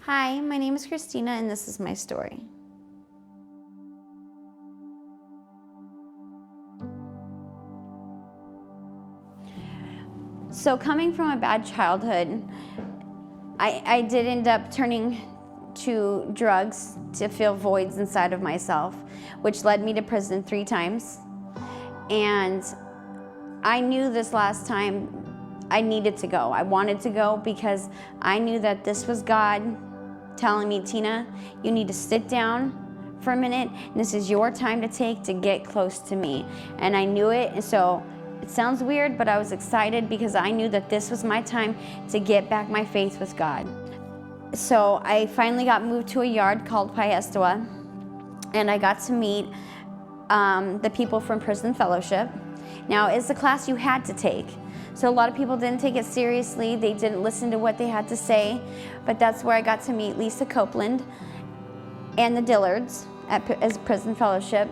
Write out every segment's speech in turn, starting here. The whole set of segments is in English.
Hi, my name is Christina and this is my story. So coming from a bad childhood, I did end up turning to drugs to fill voids inside of myself, which led me to prison 3 times. And I knew this last time I needed to go. I wanted to go because I knew that this was God telling me, Tina, you need to sit down for a minute. And this is your time to take to get close to me. And I knew it, and so it sounds weird, but I was excited because I knew that this was my time to get back my faith with God. So I finally got moved to a yard called Paestua, and I got to meet the people from Prison Fellowship. Now, it's a class you had to take. So a lot of people didn't take it seriously. They didn't listen to what they had to say. But that's where I got to meet Lisa Copeland and the Dillards as Prison Fellowship.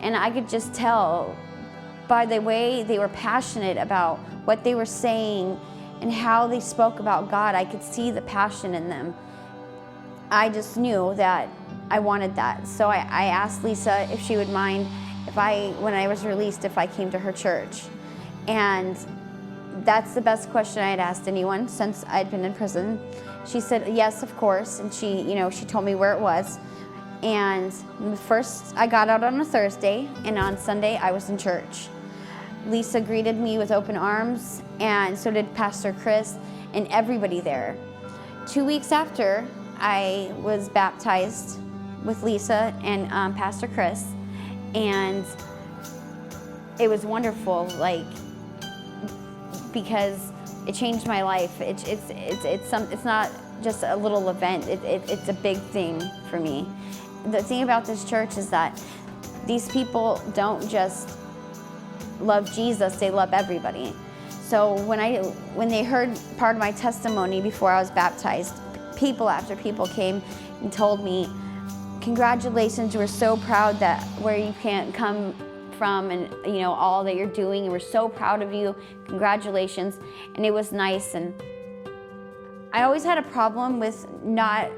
And I could just tell by the way they were passionate about what they were saying and how they spoke about God. I could see the passion in them. I just knew that I wanted that. So I asked Lisa if she would mind when I was released, if I came to her church. And that's the best question I had asked anyone since I'd been in prison. She said, yes, of course. And she told me where it was. And first I got out on a Thursday, and on Sunday I was in church. Lisa greeted me with open arms, and so did Pastor Chris and everybody there. 2 weeks after, I was baptized with Lisa and Pastor Chris, and it was wonderful, because it changed my life. It's not just a little event. It's a big thing for me. The thing about this church is that these people don't just love Jesus, they love everybody. So when they heard part of my testimony before I was baptized, people after people came and told me, congratulations, we're so proud that where you can't come from and all that you're doing, and we're so proud of you, congratulations. And it was nice. And I always had a problem with not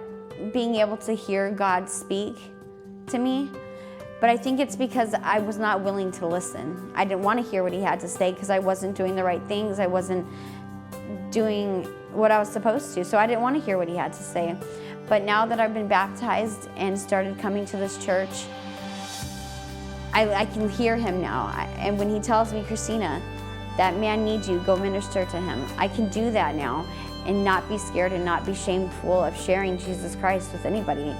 being able to hear God speak to me, but I think it's because I was not willing to listen. I didn't want to hear what he had to say because I wasn't doing the right things. I wasn't doing what I was supposed to, so I didn't want to hear what he had to say. But now that I've been baptized and started coming to this church, I can hear him now. And when he tells me, Christina, that man needs you, go minister to him, I can do that now and not be scared and not be shameful of sharing Jesus Christ with anybody.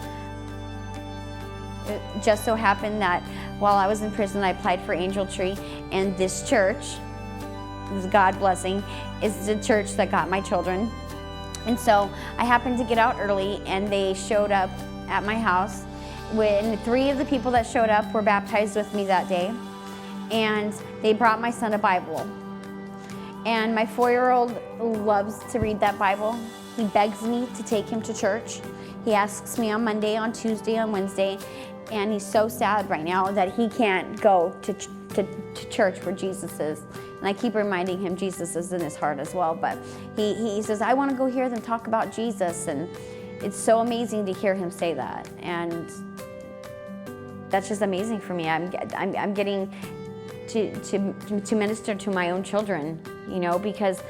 It just so happened that while I was in prison, I applied for Angel Tree, and this church, this God blessing, is the church that got my children. And so I happened to get out early, and they showed up at my house. When 3 of the people that showed up were baptized with me that day, and they brought my son a Bible. And my 4-year-old loves to read that Bible. He begs me to take him to church. He asks me on Monday, on Tuesday, on Wednesday, and he's so sad right now that he can't go to church where Jesus is. And I keep reminding him Jesus is in his heart as well. But he says, I want to go hear them talk about Jesus. And it's so amazing to hear him say that. And that's just amazing for me. I'm getting to minister to my own children, because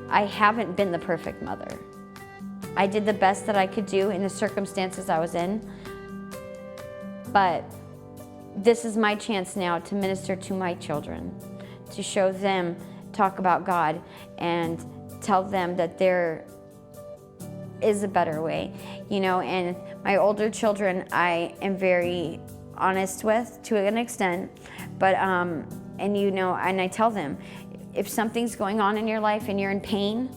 I haven't been the perfect mother. I did the best that I could do in the circumstances I was in. But this is my chance now to minister to my children, to show them, talk about God, and tell them that there is a better way, and my older children I am very honest with to an extent, but and I tell them, if something's going on in your life and you're in pain,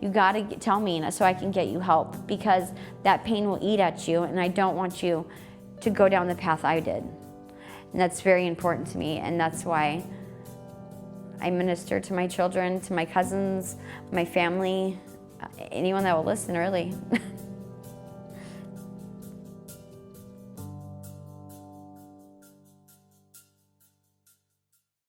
you gotta tell me so I can get you help, because that pain will eat at you, and I don't want you to go down the path I did. And that's very important to me, and that's why I minister to my children, to my cousins, my family, anyone that will listen, really.